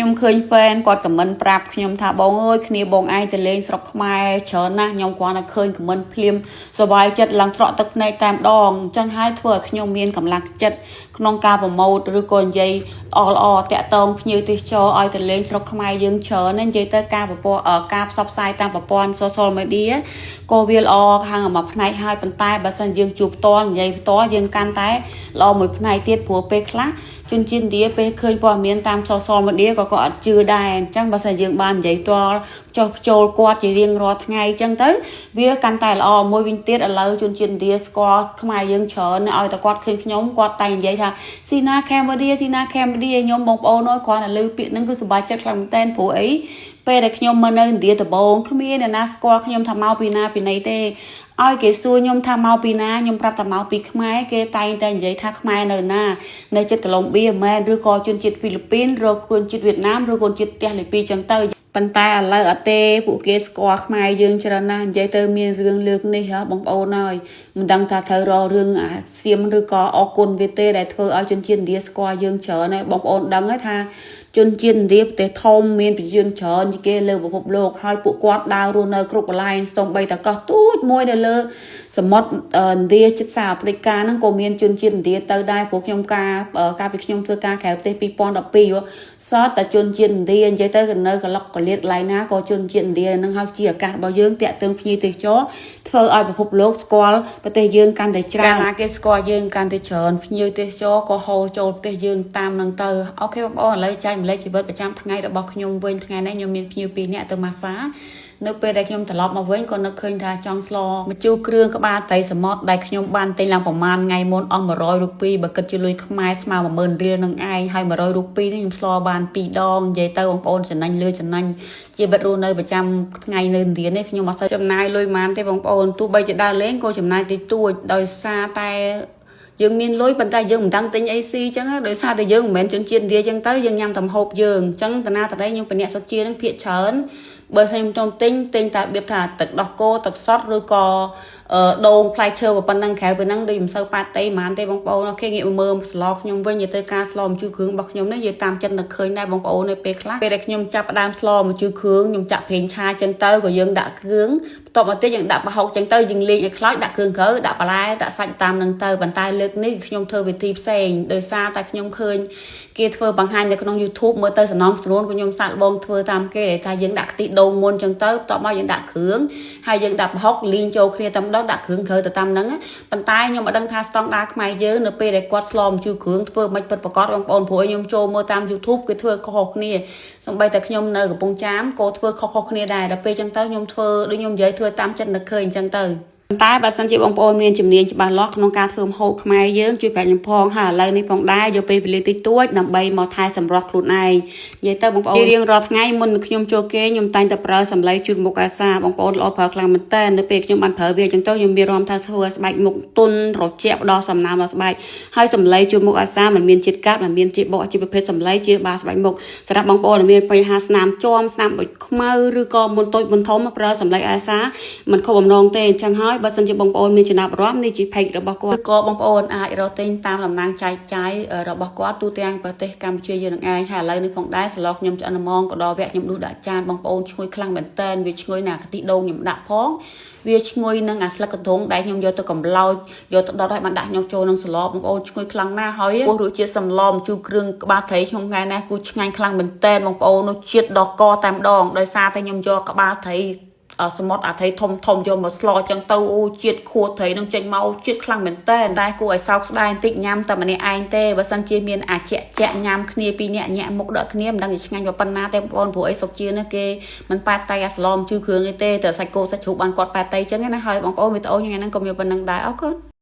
ខ្ញុំឃើញ fan គាត់ comment ប្រាប់ខ្ញុំថាបងអើយគ្នាបងឯងទៅលេងស្រុកខ្មែរច្រើនណាស់ខ្ញុំគាត់តែឃើញ comment ភ្លាមសប្បាយចិត្តឡើងត្រក់ទឹកភ្នែកតែម្ដងអញ្ចឹងហើយធ្វើឲ្យខ្ញុំមានកម្លាំងចិត្តក្នុងការប្រម៉ូទឬក៏និយាយល្អតាក់ទងភ្ញៀវទេសចរឲ្យទៅលេងស្រុកខ្មែរយើងច្រើនណាស់និយាយទៅការផ្សព្វផ្សាយតាមប្រព័ន្ធ social media ក៏វាល្អខាងមួយផ្នែកហើយប៉ុន្តែបើសិនយើងជួបផ្ទាល់និយាយផ្ទាល់យើងកាន់តែល្អមួយផ្នែកទៀតព្រោះពេលខ្លះជនជាតិឥណ្ឌាពេលឃើញព័ត៌មានតាម social media ក៏គាត់អត់ជឿដែរអញ្ចឹងបើសិនយើងបាននិយាយផ្ទាល់ចុះចូលគាត់ជារៀងរាល់ថ្ងៃអញ្ចឹងទៅវាកាន់តែល្អមួយវិញទៀតឥឡូវជនជាតិឥណ្ឌាស្គាល់ខ្មែរយើងច្រើនឲ្យតែគាត់ឃើញខ្ញុំគាត់តែនិយាយថាស៊ីណាខេមរាខ្ញុំបងប្អូនអើយគ្រាន់តែលើពាក្យហ្នឹងគឺសប្បាយចិត្តខ្លាំងមែនតើព្រោះអីពេលដែលខ្ញុំមកនៅឥណ្ឌាដំបូងគ្មានអ្នកណាស្គាល់ខ្ញុំថាមកពីណាពីណីទេឲ្យគេសួរខ្ញុំថាមកពីណាខ្ញុំប្រាប់ថាមកពីខ្មែរគេតែងតែនិយាយថាខ្មែរនៅណានៅជិតកូឡុំបៀមែនឬក៏ជនជាតិហ្វីលីពីនឬជនជាតិវៀតណាមឬក៏ជនជាតិផ្ទះលេពីចឹងទៅប៉ុន្តែឥឡូវអត់ទេពួកគេស្គាល់ខ្មែរយើងច្រើនណាស់និយាយទៅមានរឿងលើកនេះហ៎បងប្អូនហើយមិនដឹងថាត្រូវរករឿងអាសៀមឬក៏អគុណវាទេដែលធ្វើឲ្យជនជាតិឥណ្ឌាស្គាល់យើងច្រើនហើយបងប្អូនដឹងហើយថាជនជាតិឥណ្ឌាប្រទេសធំមានប្រជាជនច្រើនជាងគេលើពិភពលោកហើយពួកគាត់ដើររស់នៅគ្រប់កន្លែងសូម្បីតែកោះទូចមួយនៅលើសមុទ្រឥណ្ឌាជិតសាអាហ្វ្រិកាហ្នឹងក៏មានជនជាតិឥណ្ឌាទៅដែរព្រោះខ្ញុំកាលពីខ្ញុំធ្វើការក្រៅប្រទេស2012សតតែជនជាតិឥណ្ឌានិយាយទៅនៅកឡុកកលៀតកន្លែងណាក៏ជនជាតិឥណ្ឌានឹងហើយជាឱកាសរបស់យើងតាក់ទងភ្ញៀវទេសចរធ្វើឲ្យពិភពលោកស្គាល់ប្រទេសយើងកាន់តែច្រើនណាគេស្គាល់យើងកាន់តែច្រើនភ្ញៀវទេសចរក៏ហូរចូលប្រទេសយើងតាមនឹងទៅអូខេបងប្អូនឥឡូវចែកម្លែកជីវិតប្រចាំថ្ងៃរបស់ខ្ញុំវិញថ្ងៃនេះខ្ញុំមានភ្ញៀវ2នាក់ទៅម៉ាសានៅពេលដែលខ្ញុំត្រឡប់មកវិញក៏នឹកឃើញថាចង់ស្លម្ជូរគ្រឿងក្បាលត្រីសមុទ្រដែលខ្ញុំបានទិញឡើងប្រហែលថ្ងៃមុនអស់100រូពីបើគិតជាលុយខ្មែរស្មើ10000រៀលនឹងឯងហើយ100រូពីនេះខ្ញុំស្លបាន2ដងនិយាយទៅបងប្អូនចំណេញលឿចំណេញជីវិតរស់នៅប្រចាំថ្ងៃនៅឥណ្ឌានេះខ្ញុំអត់សូវចំណាយលុយប៉ុន្មានទេបងប្អូនទោះបីជាដើរលេងក៏ចំណាយតិចតួចដោយសារតែយើងមានលុយប៉ុន្តែយើងមិនដឹងទិញអីស៊ីអញ្ចឹងដោយសារតែយើងមិនមែនជនជាតិឥណ្ឌាអញ្ចឹងទៅយើងញ៉ាំតែម្ហូបយើងអញ្ចឹងតាណាតដីខ្ញុំបញ្ញាសុជានឹងភាកច្រើនបើខ្ញុំចង់ទិញតែបៀបថាទឹកដោះគោទឹកសុទ្ធឬក៏ដូងផ្លែឈើប៉ុណ្ណឹងក្រៅពីហ្នឹងដូចមិនសូវប៉ាតេហ្មងទេបងប្អូនអូខេងាកមើលស្លខ្ញុំវិញនិយាយទៅការស្លម្ជូរគ្រឿងរបស់ខ្ញុំនេះនិយាយតាមចិត្តនឹកឃើញដែរបងប្អូននៅពេលខ្លះពេលដែលខ្ញុំចាប់ផ្ដើមស្លម្ជូរគ្រឿងខ្ញុំចាក់ប្រេងឆាចឹងទៅក៏យើងដាក់គ្រឿងបន្ទាប់មកទៀតយើងដាក់ប្រហុកចឹងទៅយើងលេងឲ្យខ្លោចដាក់គ្រឿងក្រៅដាក់បន្លែដាក់សាច់តាមហ្នឹងទៅប៉ុន្តែលើកនេះខ្ញុំធ្វើវិធីផ្សេងដោយសារតែខ្ញុំឃើញគេធ្វើបង្ហាញនៅក្នុង YouTube មើលទៅសំណងស្រួលក៏ខ្ញុំសាកល្បងធ្វើតាមគេថាយើងដាក់ខ្ទិះដូងមុនចឹងទៅបន្ទាប់មកយើងដាក់គ្រឿងហើយយើងដាក់ប្រហុកលីងចូលគ្នាតែម្ដងដាក់គ្រឿងក្រៅទៅតាមហ្នឹងប៉ុន្តែខ្ញុំអត់ដឹងថាស្តង់ដារខ្មែរយើងនៅពេលដែលគាត់ស្លម្ជូរគ្រឿងធ្វើមិនពិតប្រកបបងប្អូនព្រោះខ្ញុំចូលមើលតាម YouTube គេធ្វើខុសៗគ្នាសូម្បីតែខ្ញុំនៅកំពង់ចាមក៏ធ្វើខុសៗគ្នាដែរដល់ពេលចឹងទៅខ្ញុំធ្វើដូចខ្ញុំនិយាយធ្វើតាមចិត្តនឹកឃើញអញ្ចឹងទៅតែបើសិនជាបងប្អូនមានជំនាញច្បាស់លាស់ក្នុងការធ្វើម្ហូបខ្មែរយើងជួយប្រាប់ខ្ញុំផងហើយឥឡូវនេះផងដែរយកពេលវេលាតិចតួចដើម្បីមកថែសម្រស់ខ្លួនឯងនិយាយទៅបងប្អូនរៀងរាល់ថ្ងៃមុនខ្ញុំចូលគេខ្ញុំតែងតែប្រើសម្លេងជូតមុខអាសាបងប្អូនល្អប្រើខ្លាំងមែនតើនៅពេលខ្ញុំបានប្រើវាអញ្ចឹងទៅខ្ញុំមានអារម្មណ៍ថាធ្វើស្បែកមុខទន់ត្រជាក់ផ្ដោះសំណើមដល់ស្បែកហើយសម្លេងជូតមុខអាសាมันមានជាតិកាត់มันមានជាតិបកជាប្រភេទសម្លេងជាបាស្បែកមុខសម្រាប់បងប្អូនដែលមានបញ្ហាស្នាមជាំស្នាមដូចខ្មៅឬក៏មុនតូចមុនធំប្រើសម្លេងអាសាมันខុសបំណងទេអញ្ចឹងហើយបើសិនជាបងប្អូនមានចំណាប់អារម្មណ៍នេះជា page របស់គាត់ក៏បងប្អូនអាចរកទិញតាមតំណែងចែកចាយរបស់គាត់ទូទាំងប្រទេសកម្ពុជាយើងនឹងឯងហើយឥឡូវនេះផងដែរស្លខ្ញុំឆ្អិនល្មមក៏ដល់វគ្គខ្ញុំដួសដាក់ចានបងប្អូនឈ្ងុយខ្លាំងមែនតើវាឈ្ងុយណាខ្ទិះដូងខ្ញុំដាក់ផងវាឈ្ងុយនឹងអាស្លឹកកន្ទងដែលខ្ញុំយកទៅកម្លោចយកទៅដុតឲ្យបានដាក់ខ្ញុំចូលនឹងស្លបងប្អូនឈ្ងុយខ្លាំងណាស់ហើយពោះរសជាតិសម្លម្ជូរគ្រឿងក្បាលត្រីខ្ញុំថ្ងៃនេះគូឆ្ងាញ់ខ្លាំងមែនតើបងប្អូននោះជាតិដោះកតែម្ដងដោយសារតែខ្ញុំយកក្បាលត្រីសមុទ្រអាត្រីធំយកមកស្លចឹងទៅអូជាតិខួរត្រីនឹងចេញមកជាតិខ្លាំងមែនតើតែគួរឲ្យសោកស្ដាយបន្តិចញ៉ាំតែម្នាក់ឯងទេបើសិនជាមានអាជាញ៉ាំគ្នាពីរនាក់ញាក់មុខដកគ្នាមិនដឹងជាឆ្ងាញ់ប៉ុណ្ណាទេបងប្អូនព្រោះអីសុកជានេះគេមិនប៉ែតតៃអាស្លម្ជូរគ្រឿងអីទេតែសាច់គោសាច់ជ្រូកបានគាត់ប៉ែតតៃចឹងណាហើយបងប្អូនវីដេអូថ្ងៃហ្នឹងក៏មានប៉ុណ្្នឹងដែរអរគុណ